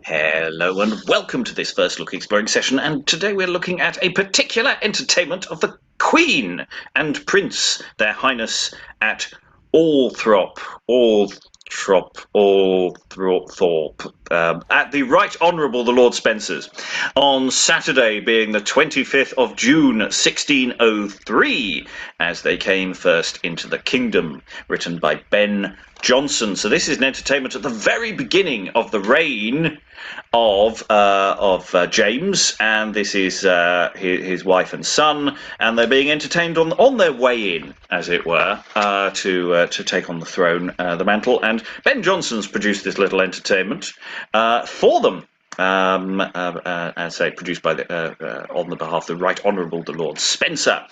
Hello and welcome to this first look exploring session, and today we're looking at a particular entertainment of the Queen and Prince, their Highness at Althrope, at the Right Honourable the Lord Spencer's, on Saturday being the 25th of June 1603, as they came first into the kingdom, written by Ben Jonson. So this is an entertainment at the very beginning of the reign of James, and this is his wife and son, and they're being entertained on their way in, as it were, to take on the throne, the mantle. And Ben Jonson's produced this little entertainment for them. As I say, produced by on the behalf of the Right Honourable the Lord Spencer.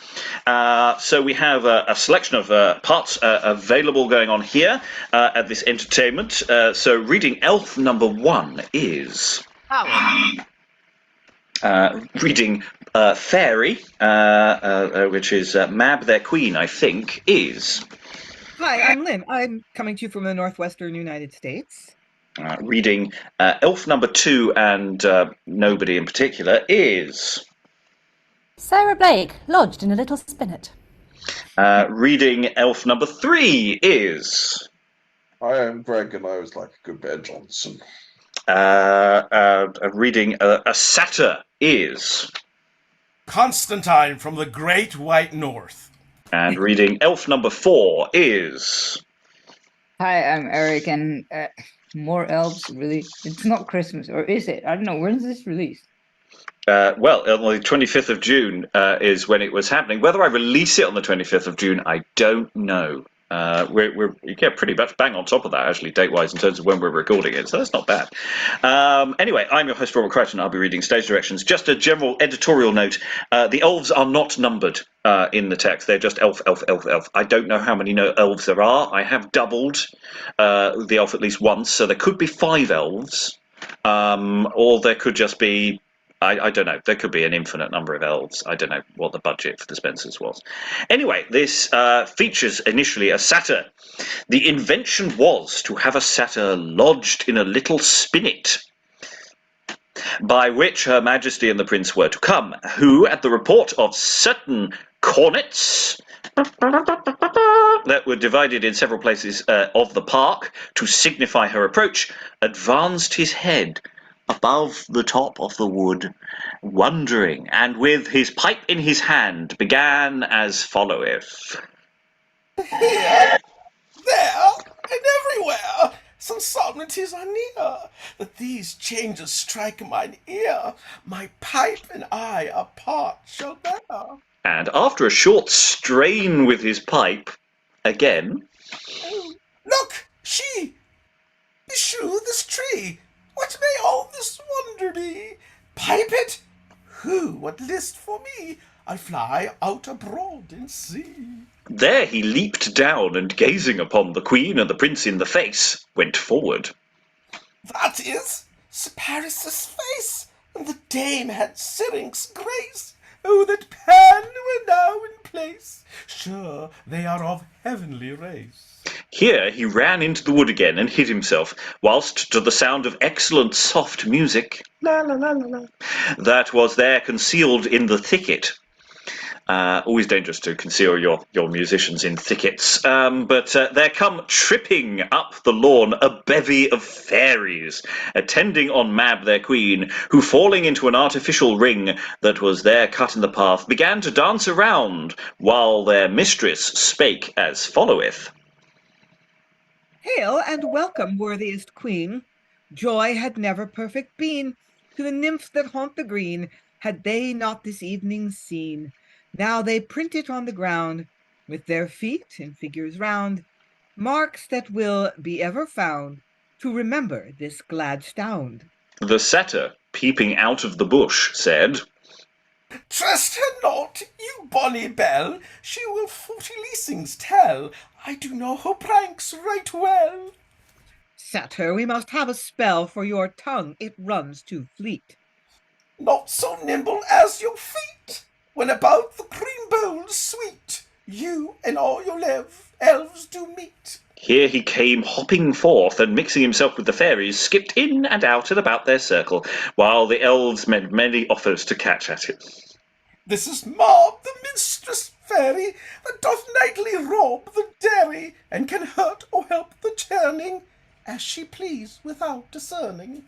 So we have a selection of parts available going on here at this entertainment. So reading Elf number 1 is... reading Fairy, which is Mab their Queen, I think, is... Hi, I'm Lynn. I'm coming to you from the northwestern United States. Reading Elf number 2 and nobody in particular is... Sarah Blake, lodged in a little spinet. Reading Elf number 3 is... I am Greg, and I always like a good Ben Jonson. Reading a Satyr is... Constantine from the Great White North. And reading Elf number 4 is... Hi, I'm Eric, and more elves, really? It's not Christmas, or is it? I don't know. When's this released? Well, on the 25th of June is when it was happening. Whether I release it on the 25th of June, I don't know. We're pretty much bang on top of that, actually, date-wise, in terms of when we're recording it, so that's not bad. Anyway, I'm your host, Robert Crighton. I'll be reading stage directions. Just a general editorial note. The elves are not numbered in the text. They're just elf, elf, elf, elf. I don't know how many elves there are. I have doubled the elf at least once, so there could be 5 elves, or there could just be... I don't know. There could be an infinite number of elves. I don't know what the budget for the Spencers was. Anyway, this features initially a satyr. The invention was to have a satyr lodged in a little spinet, by which Her Majesty and the Prince were to come, who, at the report of certain cornets that were divided in several places of the park to signify her approach, advanced his head above the top of the wood, wondering, and with his pipe in his hand, began as followeth. Here, there, and everywhere, some solemnities are near, that these changes strike mine ear, my pipe and I apart shall bear. And after a short strain with his pipe, again... Look, she! Eschew this tree! What may all this wonder be? Pipe it? Who would list for me? I'll fly out abroad and see. There he leaped down, and gazing upon the Queen and the Prince in the face, went forward. That is Sir Paris's face, and the dame had Syrinx grace. Oh, that Pan were now in place. Sure, they are of heavenly race. Here he ran into the wood again and hid himself, whilst to the sound of excellent soft music, la la la la la, that was there concealed in the thicket. Always dangerous to conceal your musicians in thickets, but there come tripping up the lawn a bevy of fairies, attending on Mab their queen, who, falling into an artificial ring that was there cut in the path, began to dance around, while their mistress spake as followeth. Hail and welcome, worthiest queen. Joy had never perfect been to the nymphs that haunt the green, had they not this evening seen. Now they print it on the ground, with their feet in figures round, marks that will be ever found, to remember this glad stound. The satyr, peeping out of the bush, said, Trust her not, you bonny belle, she will 40 leasings tell. I do know her pranks right well. Satyr, we must have a spell for your tongue, it runs too fleet. Not so nimble as your feet, when about the cream bowl sweet. you and all your elves do meet. Here he came hopping forth, and mixing himself with the fairies, skipped in and out and about their circle, while the elves made many offers to catch at him. This is Mob, the minstress fairy, that doth nightly rob the dairy, and can hurt or help the churning, as she please without discerning.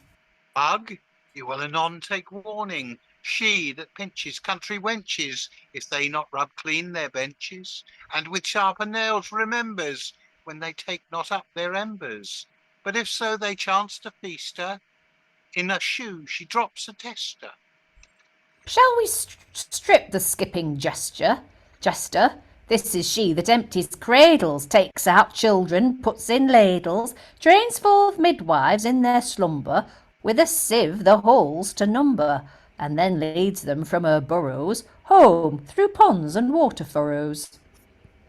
Bug, you will anon take warning. She that pinches country wenches, if they not rub clean their benches, and with sharper nails remembers, when they take not up their embers. But if so they chance to feast her, in a shoe she drops a tester. Shall we strip the skipping jester? This is she that empties cradles, takes out children, puts in ladles, trains forth midwives in their slumber, with a sieve the holes to number, and then leads them from her burrows home through ponds and water furrows.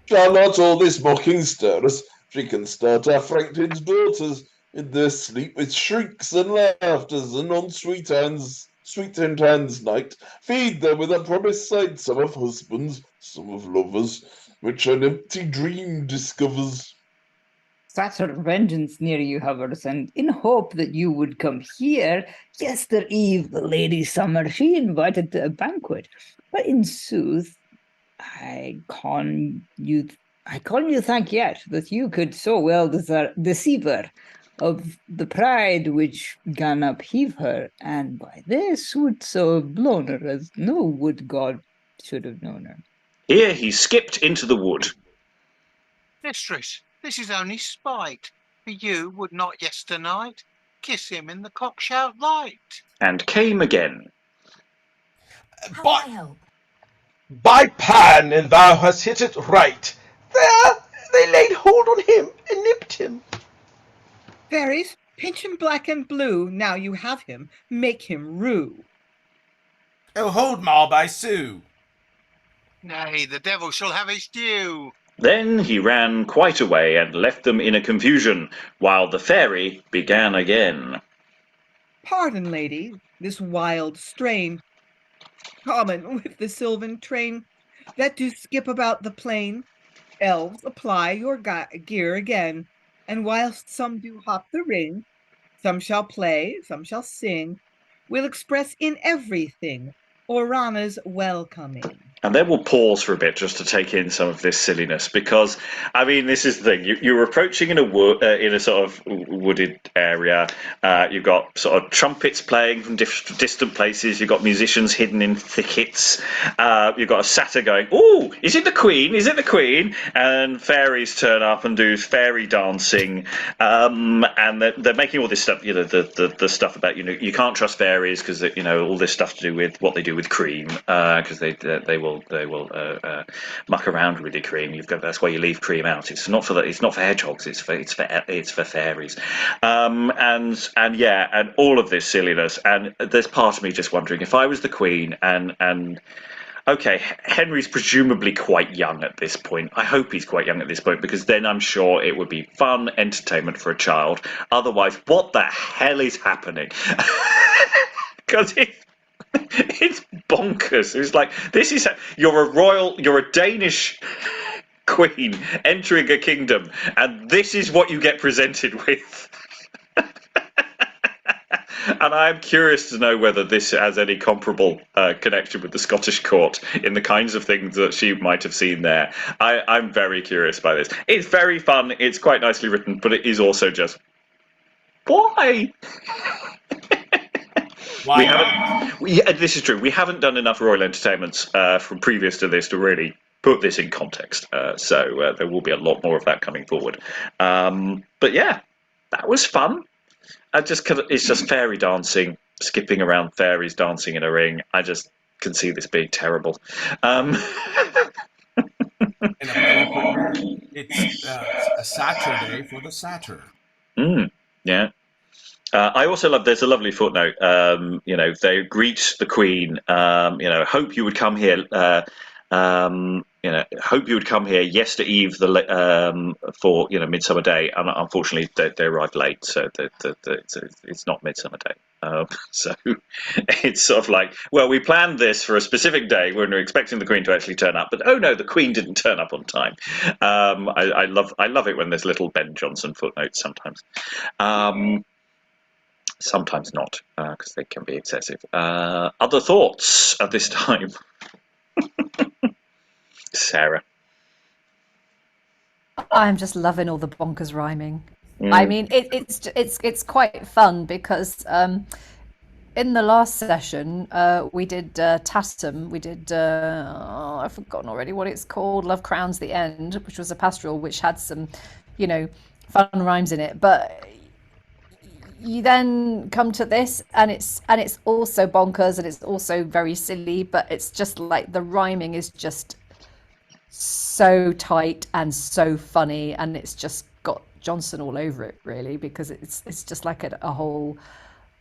Shall not all this mocking stir us? She can start our frightened daughters in their sleep with shrieks and laughters, and on sweet in hands night, feed them with a promised sight, some of husbands, some of lovers, which an empty dream discovers. Satyr vengeance near you hovers, and in hope that you would come here, yester eve the Lady Summer she invited to a banquet. But in sooth, I con you thank yet that you could so well deceive her of the pride which gan upheave her, and by this would so have blown her as no wood god should have known her. Here he skipped into the wood. Mistress, this is only spite, for you would not yesternight kiss him in the cock-shout light. And came again. By Pan, and thou hast hit it right. There they laid hold on him and nipped him. Fairies, pinch him black and blue. Now you have him, make him rue. Oh, hold, Mob, I sue. Nay, the devil shall have his due. Then he ran quite away and left them in a confusion, while the fairy began again. Pardon, lady, this wild strain, common with the sylvan train, that do skip about the plain. Elves, apply your gear again, and whilst some do hop the ring, some shall play, some shall sing, we'll express in everything Orana's welcoming. And then we'll pause for a bit just to take in some of this silliness, because, I mean, this is the thing. You're approaching in a sort of wooded area. You've got sort of trumpets playing from distant places. You've got musicians hidden in thickets. You've got a satyr going, "Ooh, is it the Queen? Is it the Queen?" And fairies turn up and do fairy dancing. And they're making all this stuff, the stuff about, you can't trust fairies because, all this stuff to do with what they do with cream, because they will muck around with your cream. That's why you leave cream out. It's not for hedgehogs. It's for fairies. And all of this silliness. And there's part of me just wondering, if I was the Queen and okay, Henry's presumably quite young at this point. I hope he's quite young at this point, because then I'm sure it would be fun entertainment for a child. Otherwise, what the hell is happening? Because it's bonkers. It's like, you're a Danish queen entering a kingdom, and this is what you get presented with. And I'm curious to know whether this has any comparable connection with the Scottish court in the kinds of things that she might have seen there. I'm very curious by this. It's very fun. It's quite nicely written, but it is also just, why? This is true. We haven't done enough royal entertainments from previous to this to really put this in context. So there will be a lot more of that coming forward. But yeah, that was fun. It's just fairy dancing, skipping around fairies dancing in a ring. I just can see this being terrible. It's a Saturday for the satyr. Yeah. I also love, there's a lovely footnote, they greet the Queen, hope you would come here, hope you would come here yester eve for, Midsummer Day, and unfortunately they arrived late, so it's not Midsummer Day. So it's sort of like, well, we planned this for a specific day when we're expecting the Queen to actually turn up, but oh no, the Queen didn't turn up on time. I love it when there's little Ben Jonson footnotes sometimes. Sometimes not, because they can be excessive. Other thoughts at this time? Sarah. I'm just loving all the bonkers rhyming. I mean, it's quite fun because in the last session we did Tatum. We did I've forgotten already what it's called. Love Crowns the End, which was a pastoral which had some, fun rhymes in it. But you then come to this, and it's also bonkers, and it's also very silly. But it's just like the rhyming is just so tight and so funny, and it's just got Jonson all over it, really, because it's just like at a whole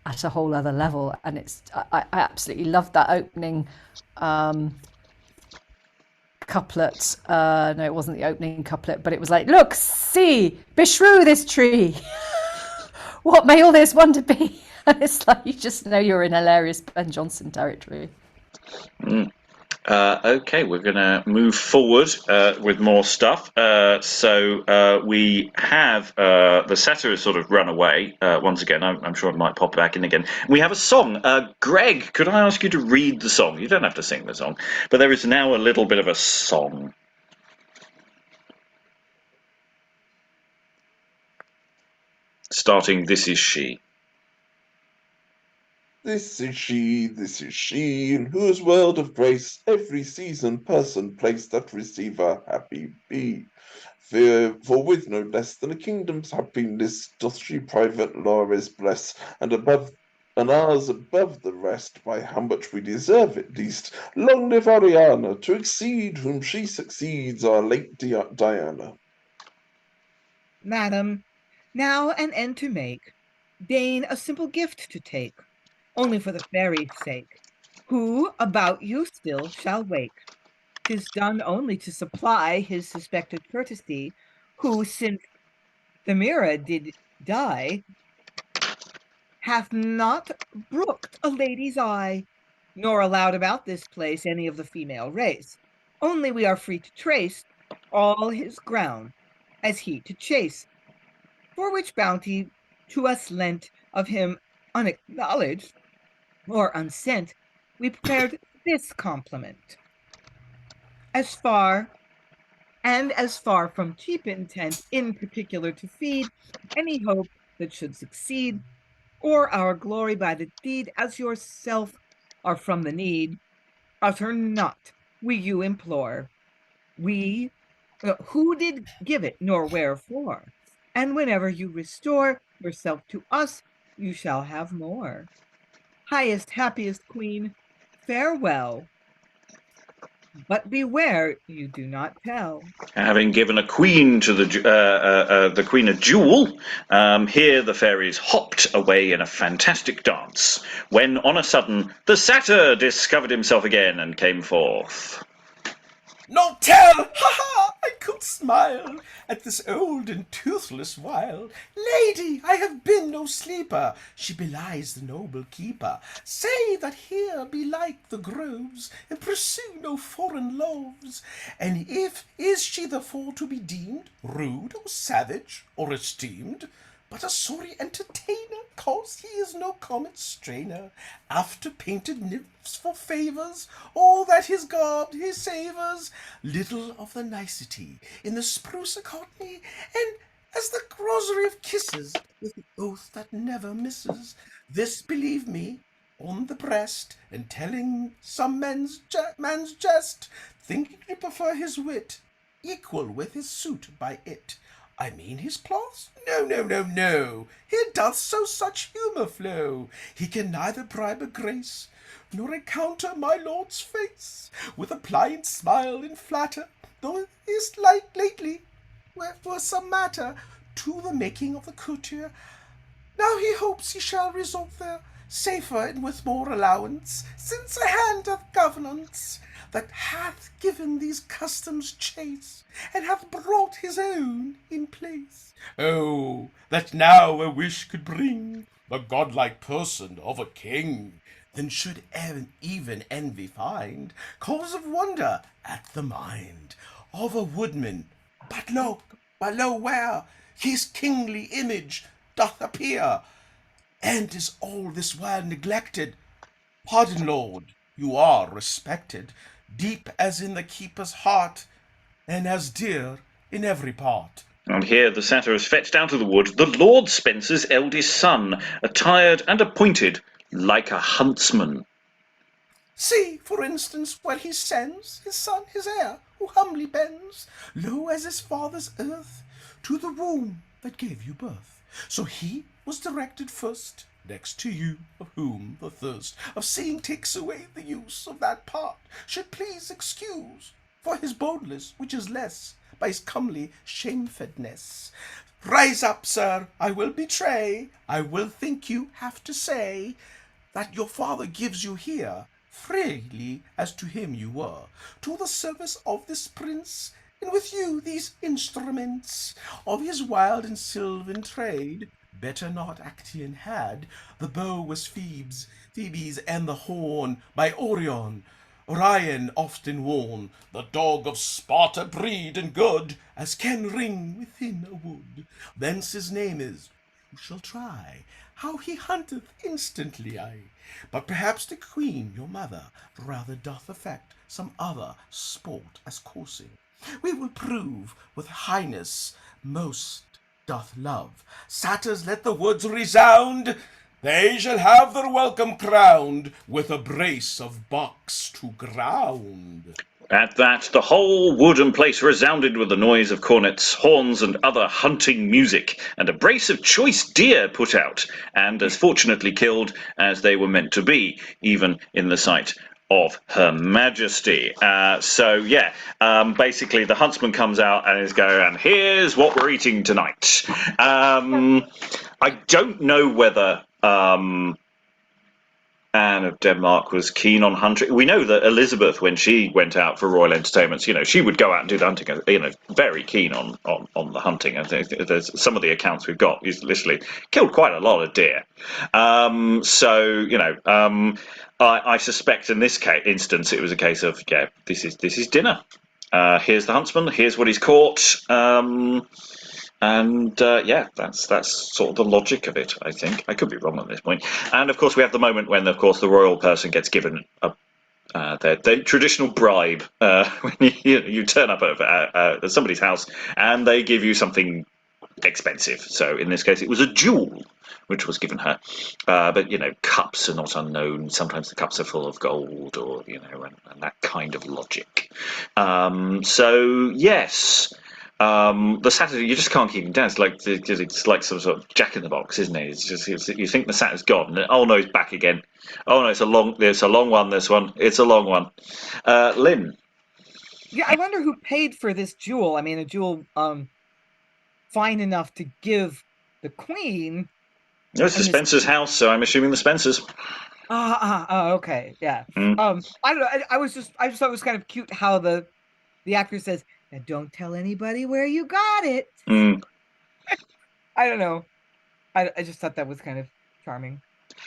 other level. And I absolutely loved that opening couplet. No, it wasn't the opening couplet, but it was like, look, see, beshrew this tree. What may all this wonder be? And it's like, you just know you're in hilarious Ben Jonson territory. Okay, we're going to move forward with more stuff. So we have the Satyr has sort of run away once again. I'm sure it might pop back in again. We have a song. Greg, could I ask you to read the song? You don't have to sing the song, but there is now a little bit of a song. Starting, This Is She. This is she, in whose world of grace every season, person, place that receiver happy be. For with no less than a kingdom's happiness doth she private laws bless, and ours above the rest, by how much we deserve at least. Long live Ariana, to exceed whom she succeeds, our late Diana. Madam, now an end to make, deign a simple gift to take, only for the fairy's sake, who about you still shall wake. 'Tis done only to supply his suspected courtesy, who, since Thamira did die, hath not brooked a lady's eye, nor allowed about this place any of the female race. Only we are free to trace all his ground, as he to chase, for which bounty to us lent of him unacknowledged or unsent, we prepared this compliment. As far from cheap intent, in particular to feed any hope that should succeed, or our glory by the deed, as yourself are from the need, utter not, we you implore. We, who did give it, nor wherefore, and whenever you restore yourself to us, you shall have more. Highest, happiest queen, farewell. But beware you do not tell. Having given a queen to the queen a jewel, here the fairies hopped away in a fantastic dance, when on a sudden the Satyr discovered himself again and came forth. Not tell! Ha ha! I could smile at this old and toothless wile. Lady, I have been no sleeper. She belies the noble keeper. Say that here be like the groves, and pursue no foreign loves. And if is she therefore to be deemed rude or savage or esteemed, but a sorry entertainer, cause he is no common strainer, after painted nymphs for favours, all that his garb he savours, little of the nicety in the spruce courtney, and as the rosary of kisses, with an oath that never misses. This, believe me, on the breast, and telling some man's jest, thinking to prefer his wit, equal with his suit by it. I mean his cloths? No. Here doth such humour flow. He can neither bribe a grace, nor encounter my lord's face with a pliant smile and flatter, though it is like lately, wherefore some matter, to the making of the courtier. Now he hopes he shall resort there, safer and with more allowance, since a hand hath governance, that hath given these customs chase, and hath brought his own in place. Oh, that now a wish could bring the godlike person of a king, then should even envy find cause of wonder at the mind of a woodman. But lo, where his kingly image doth appear, and is all this while neglected. Pardon, Lord, you are respected, deep as in the keeper's heart, and as dear in every part. And here the Satyr is fetched out of the wood, the Lord Spencer's eldest son, attired and appointed like a huntsman. See, for instance, where he sends his son, his heir, who humbly bends, low as his father's earth, to the womb that gave you birth. So he was directed first, next to you, of whom the thirst of seeing takes away the use of that part, should please excuse, for his boldness, which is less, by his comely shamefedness. Rise up, sir, I will betray, I will think you have to say, that your father gives you here, freely as to him you were, to the service of this prince, and with you these instruments of his wild and sylvan trade. Better not Actaeon had, the bow was Phoebe's, and the horn by Orion often worn, the dog of Sparta breed and good, as can ring within a wood. Thence his name is, who shall try, how he hunteth instantly, aye. But perhaps the queen, your mother, rather doth affect some other sport as coursing. We will prove with highness most doth love. Satyrs, let the woods resound. They shall have their welcome crowned with a brace of bucks to ground. At that, the whole wood and place resounded with the noise of cornets, horns, and other hunting music, and a brace of choice deer put out, and as fortunately killed as they were meant to be, even in the sight of Her Majesty. Basically the huntsman comes out and is going, and here's what we're eating tonight. I don't know whether Anne of Denmark was keen on hunting. We know that Elizabeth, when she went out for royal entertainments, she would go out and do the hunting, very keen on the hunting. I think there's some of the accounts we've got, he's literally killed quite a lot of deer. I suspect in this instance it was a case of, this is dinner. Here's the huntsman, here's what he's caught. That's sort of the logic of it, I think. I could be wrong at this point. And of course we have the moment when, of course, the royal person gets given their traditional bribe when you turn up at somebody's house and they give you something expensive. So in this case it was a jewel which was given her, but cups are not unknown. Sometimes the cups are full of gold, or and that kind of logic. Yes. The Satyr, you just can't keep him down. It's like some sort of Jack in the Box, isn't it? It's just you think the Satyr's gone, and oh no, he's back again. Oh no, it's a long one. This one, it's a long one. Lynn. Yeah, I wonder who paid for this jewel. I mean, a jewel fine enough to give the queen. No, it's the Spencer's house, so I'm assuming the Spencers. Okay, yeah. I don't know. I just thought it was kind of cute how the actor says, "Now don't tell anybody where you got it." I don't know. I just thought that was kind of charming.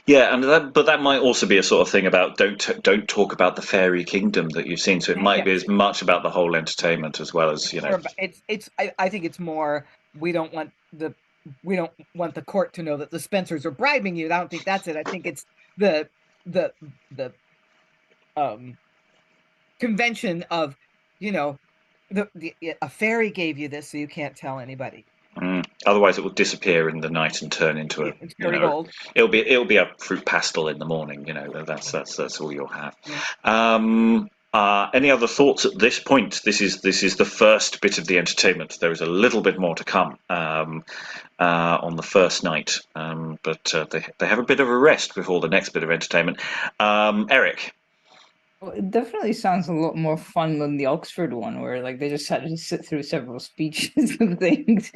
Yeah, but that might also be a sort of thing about don't talk about the fairy kingdom that you've seen. So it might be as much about the whole entertainment as well as I think it's more we don't want the court to know that the Spencers are bribing you. I don't think that's it. I think it's the convention of a fairy gave you this, so you can't tell anybody. Otherwise, it will disappear in the night and turn into gold. It'll be a fruit pastel in the morning. That's all you'll have. Any other thoughts at this point? This is the first bit of the entertainment. There is a little bit more to come on the first night, but they have a bit of a rest before the next bit of entertainment. Eric. Well, it definitely sounds a lot more fun than the Oxford one, where like they just had to sit through several speeches and things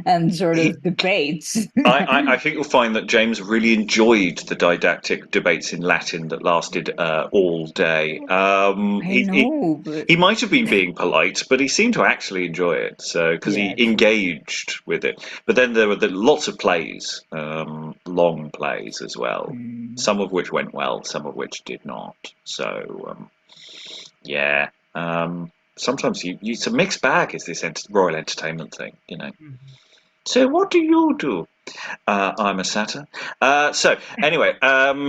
and sort of debates. I think you'll find that James really enjoyed the didactic debates in Latin that lasted all day. But He might have been being polite, but he seemed to actually enjoy it. So because Yeah, he true. engaged with it. But then there were lots of plays, long plays as well. Mm. Some of which went well, some of which did not. So yeah. Sometimes it's a mixed bag. Is this royal entertainment thing? You know. So what do you do? I'm a satyr. So anyway, I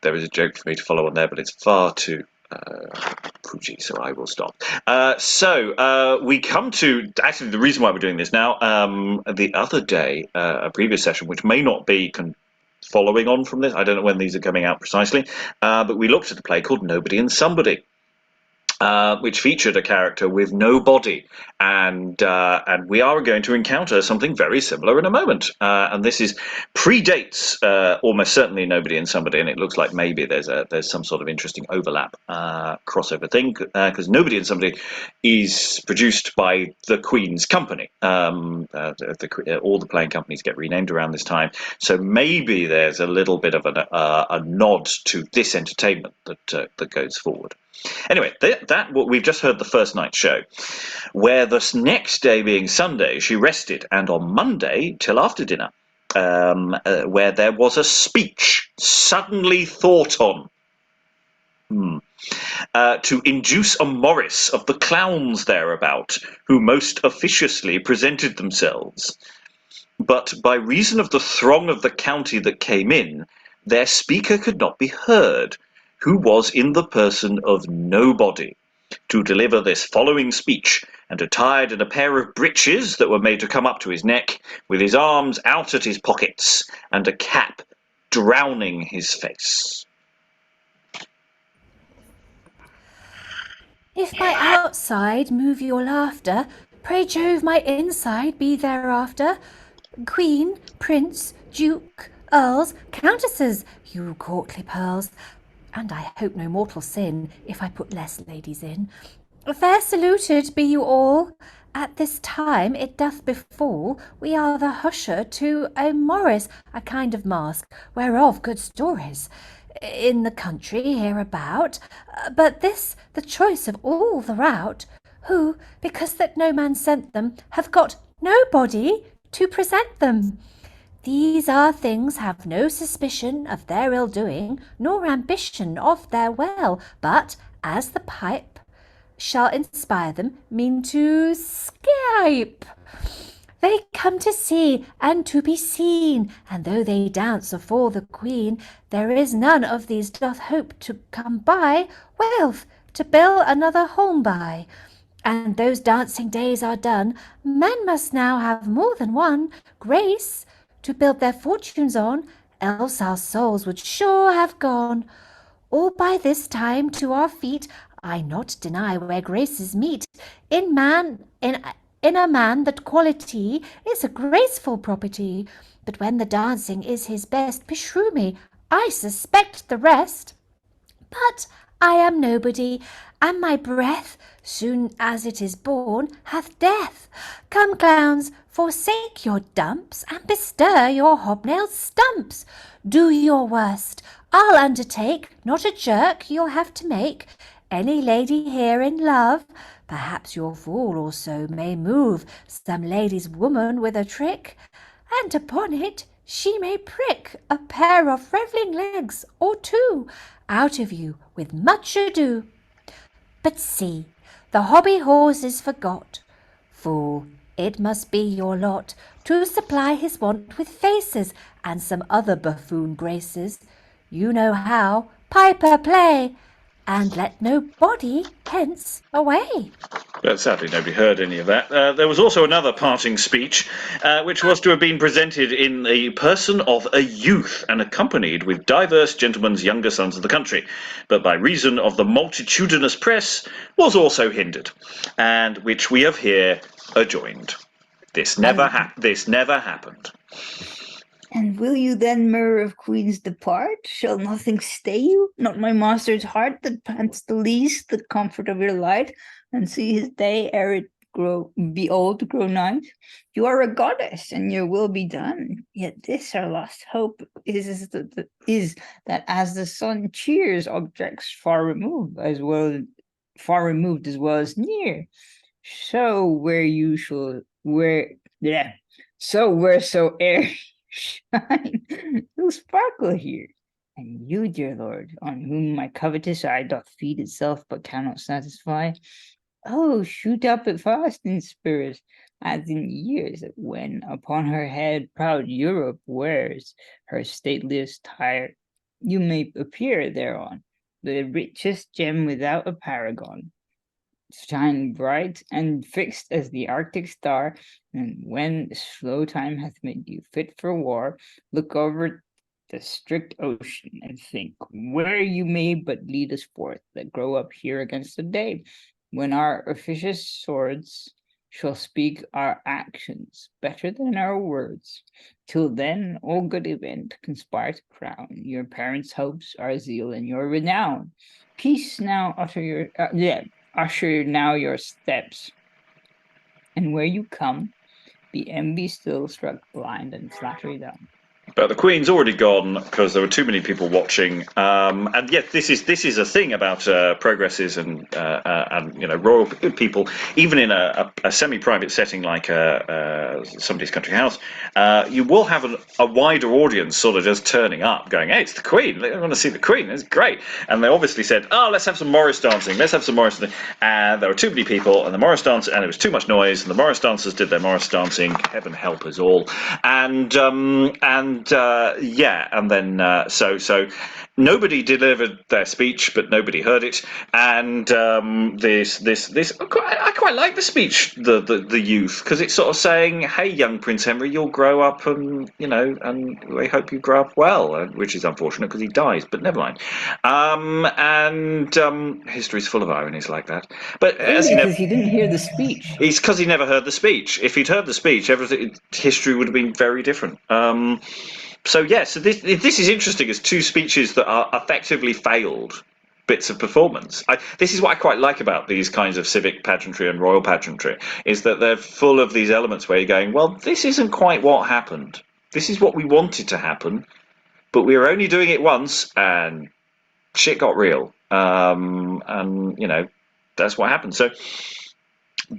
there is a joke for me to follow on there, but it's far too preachy, so I will stop. So we come to actually the reason why we're doing this now. The other day, a previous session, which may not be following on from this. I don't know when these are coming out precisely, but we looked at a play called Nobody and Somebody. Which featured a character with no body, and we are going to encounter something very similar in a moment. And this predates almost certainly Nobody and Somebody, and it looks like maybe there's some sort of interesting overlap crossover thing, because Nobody and Somebody is produced by the Queen's Company. All the playing companies get renamed around this time, so maybe there's a little bit of a nod to this entertainment that goes forward. Anyway, what we've just heard the first night's show, where the next day being Sunday, she rested, and on Monday till after dinner, where there was a speech suddenly thought on to induce a Morris of the clowns thereabout, who most officiously presented themselves. But by reason of the throng of the county that came in, their speaker could not be heard, who was in the person of nobody, to deliver this following speech, and attired in a pair of breeches that were made to come up to his neck, with his arms out at his pockets, and a cap drowning his face. If my outside move your laughter, pray Jove my inside be thereafter. Queen, prince, duke, earls, countesses, you courtly pearls, and I hope no mortal sin if I put less ladies in. Fair saluted be you all. At this time it doth befall we are the husher to a Morris, a kind of mask, whereof good stories in the country hereabout, but this the choice of all the rout, who, because that no man sent them, have got nobody to present them. These our things have no suspicion of their ill-doing, nor ambition of their well, but, as the pipe shall inspire them, mean to skipe. They come to see and to be seen, and though they dance afore the Queen, there is none of these doth hope to come by wealth to build another home by. And those dancing days are done, men must now have more than one grace to build their fortunes on, else our souls would sure have gone. All by this time to our feet, I not deny where graces meet. In a man that quality is a graceful property, but when the dancing is his best, beshrew me, I suspect the rest. But I am nobody, and my breath, soon as it is born, hath death. Come, clowns, forsake your dumps, and bestir your hobnailed stumps. Do your worst, I'll undertake, not a jerk you'll have to make. Any lady here in love, perhaps your fool or so may move some lady's woman with a trick, and upon it she may prick a pair of revelling legs or two out of you with much ado. But see, the hobby horse is forgot. Fool, it must be your lot to supply his want with faces and some other buffoon graces. You know how, piper play, and let no body hence away. But sadly, nobody heard any of that. There was also another parting speech, which was to have been presented in the person of a youth and accompanied with divers gentlemen's younger sons of the country, but by reason of the multitudinous press was also hindered, and which we have here adjoined. This never happened. And will you then, myrrh of queens, depart? Shall nothing stay you? Not my master's heart that pants the least, the comfort of your light, and see his day ere it be old, grow night? You are a goddess, and your will be done. Yet this our last hope is that as the sun cheers objects far removed as well as near, so wheresoe'er shine, you'll sparkle here. And you, dear Lord, on whom my covetous eye doth feed itself but cannot satisfy, oh, shoot up at fast in spirit, as in years when upon her head proud Europe wears her stateliest tire. You may appear thereon, the richest gem without a paragon, shine bright and fixed as the Arctic star, and when slow time hath made you fit for war, look over the strict ocean and think where you may but lead us forth that grow up here against the day, when our officious swords shall speak our actions better than our words. Till then, all good event conspire to crown your parents' hopes, our zeal, and your renown. Peace now usher now your steps, and where you come, be envy still struck blind and flattery dumb. But the Queen's already gone because there were too many people watching. And yet, this is a thing about progresses and royal people, even in a semi-private setting like somebody's country house. You will have a wider audience sort of just turning up, going, "Hey, it's the Queen! I want to see the Queen. It's great!" And they obviously said, "Oh, let's have some Morris dancing. Let's have some Morris dancing." And there were too many people, and the Morris dance, and it was too much noise, and the Morris dancers did their Morris dancing. Heaven help us all. So nobody delivered their speech, but nobody heard it. And I quite like the speech, the youth, because it's sort of saying, "Hey, young Prince Henry, you'll grow up, and we hope you grow up well," which is unfortunate because he dies, but never mind. History's full of ironies like that. But as because he didn't hear the speech. It's because he never heard the speech. If he'd heard the speech, history would have been very different. So this is interesting as two speeches that are effectively failed bits of performance. This is what I quite like about these kinds of civic pageantry and royal pageantry, is that they're full of these elements where you're going, well, this isn't quite what happened. This is what we wanted to happen, but we were only doing it once, and shit got real. That's what happened. So,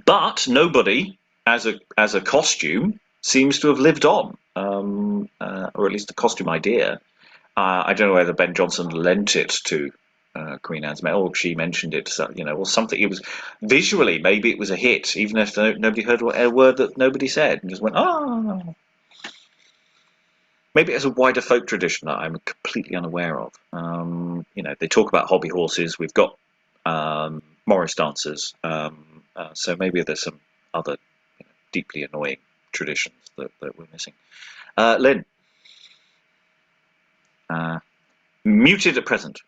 but nobody, as a costume, seems to have lived on, or at least the costume idea. I don't know whether Ben Jonson lent it to Queen Anne's Medal, or she mentioned it, or something. It was visually, maybe it was a hit, even if nobody heard a word that nobody said, and just went, "Oh." Maybe it's a wider folk tradition that I'm completely unaware of. They talk about hobby horses. We've got Morris dancers, so maybe there's some other deeply annoying traditions that we're missing. Lynn, muted at present.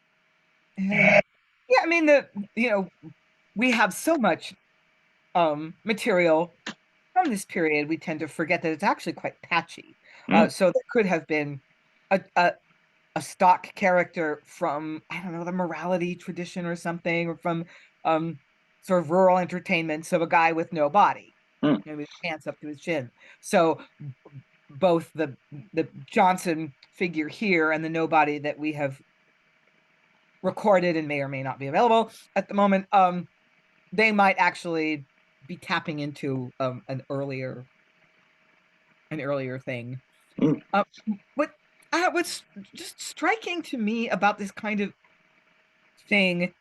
Yeah, I mean we have so much material from this period. We tend to forget that it's actually quite patchy. So there could have been a stock character from, I don't know, the morality tradition or something, or from sort of rural entertainment. So a guy with no body, with his pants up to his chin. So both the Jonson figure here and the nobody that we have recorded and may or may not be available at the moment, they might actually be tapping into an earlier thing. What's just striking to me about this kind of thing,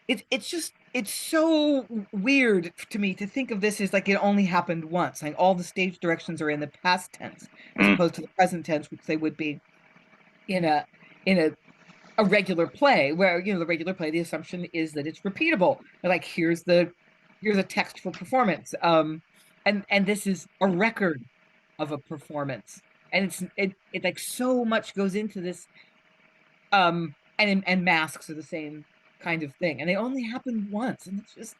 it's so weird to me to think of this as like it only happened once. Like all the stage directions are in the past tense as opposed to the present tense, which they would be in a regular play, where the regular play, the assumption is that it's repeatable. Like here's a textual performance, and this is a record of a performance, and it like so much goes into this, and masks are the same kind of thing, and they only happen once, and it just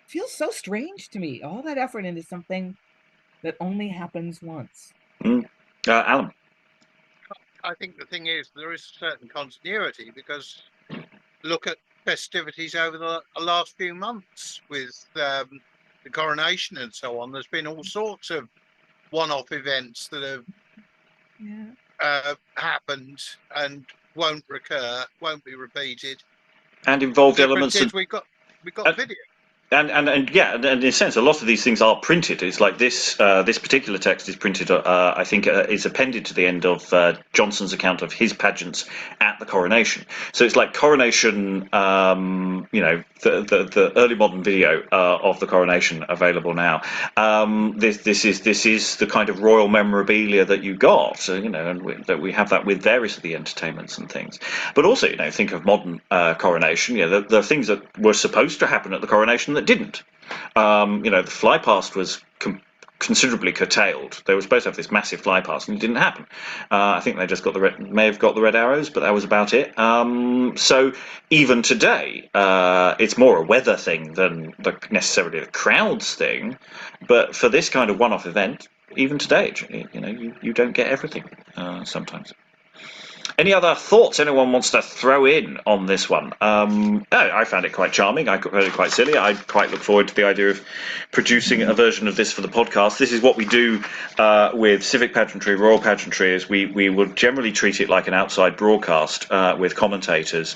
feels so strange to me. All that effort into something that only happens once. Alan. I think the thing is there is a certain continuity because look at festivities over the last few months with the coronation and so on. There's been all sorts of one-off events that have happened and won't recur, won't be repeated. And involved The elements difference of... is we got video. And yeah, and in a sense, a lot of these things are printed. It's like this particular text is printed. I think is appended to the end of Jonson's account of his pageants at the coronation. So it's like coronation. The early modern video of the coronation available now. This is the kind of royal memorabilia that you got. And that we have that with various of the entertainments and things. But also, think of modern coronation. The things that were supposed to happen at the coronation that didn't. The fly past was considerably curtailed. They were supposed to have this massive fly past, and it didn't happen. I think they just may have got the red arrows, but that was about it. So even today, it's more a weather thing than necessarily the crowds thing. But for this kind of one-off event, even today, you don't get everything sometimes. Any other thoughts anyone wants to throw in on this one? I found it quite charming. I found it quite silly. I quite look forward to the idea of producing a version of this for the podcast. This is what we do with civic pageantry, royal pageantry, is we would generally treat it like an outside broadcast with commentators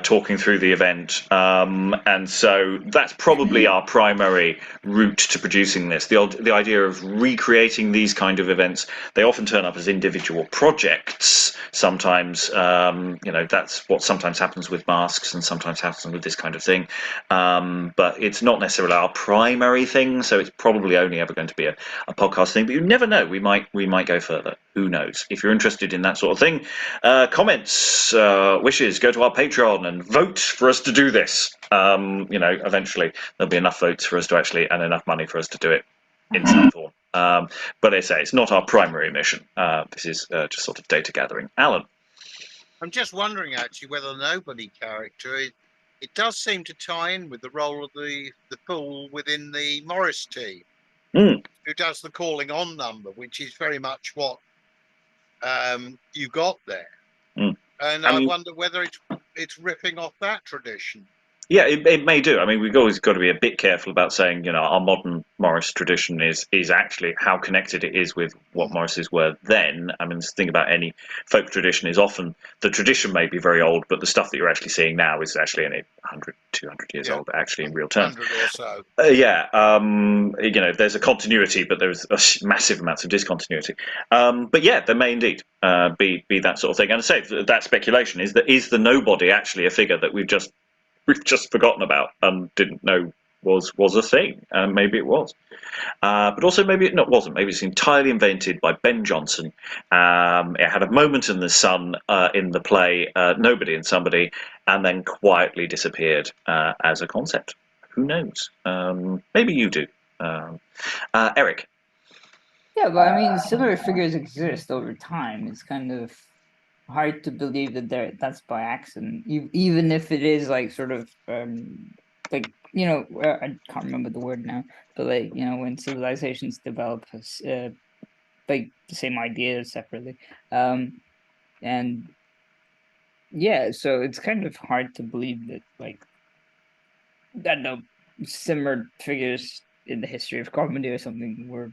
talking through the event. And so that's probably our primary route to producing this. The idea of recreating these kind of events, they often turn up as individual projects. Sometimes, that's what sometimes happens with masks and sometimes happens with this kind of thing. But it's not necessarily our primary thing, so it's probably only ever going to be a podcast thing. But you never know. We might go further. Who knows? If you're interested in that sort of thing, comments, wishes, go to our Patreon and vote for us to do this. Eventually there'll be enough votes for us to actually, and enough money for us to do it in some form. But I say it's not our primary mission. This is just sort of data gathering. Alan. I'm just wondering actually whether the nobody character it does seem to tie in with the role of the fool within the Morris team, who does the calling on number, which is very much what you got there. And I wonder whether it's ripping off that tradition. Yeah, it may do. I mean, we've always got to be a bit careful about saying, our modern Morris tradition is actually how connected it is with what Morrises were then. I mean, the thing about any folk tradition is often the tradition may be very old, but the stuff that you're actually seeing now is actually only 100, 200 years old, actually, in real terms. 100 or so. There's a continuity, but there's massive amounts of discontinuity. But yeah, there may indeed be that sort of thing. And I say that speculation is the nobody actually a figure that we've just forgotten about and didn't know was a thing. Maybe it was. But also maybe it wasn't. Maybe it's entirely invented by Ben Jonson. It had a moment in the sun in the play Nobody and Somebody, and then quietly disappeared as a concept. Who knows? Maybe you do. Eric. Yeah, but I mean, similar figures exist over time. It's kind of hard to believe that that's by accident, even if it is like sort of I can't remember the word now, but when civilizations develop like the same ideas separately, and yeah, so it's kind of hard to believe that similar figures in the history of comedy or something were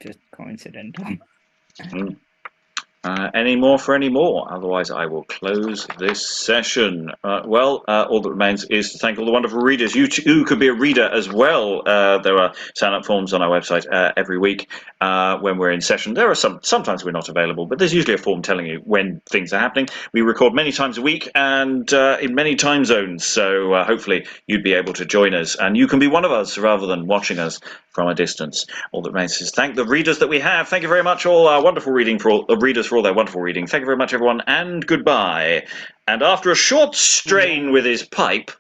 just coincidental. Any more for any more? Otherwise, I will close this session. All that remains is to thank all the wonderful readers. You too could be a reader as well. There are sign-up forms on our website every week when we're in session. There are sometimes we're not available, but there's usually a form telling you when things are happening. We record many times a week and in many time zones, so hopefully you'd be able to join us, and you can be one of us rather than watching us from a distance. All that remains is thank the readers that we have. Thank you very much, all our wonderful reading for all readers for all their wonderful reading. Thank you very much, everyone, and goodbye. And after a short strain with his pipe,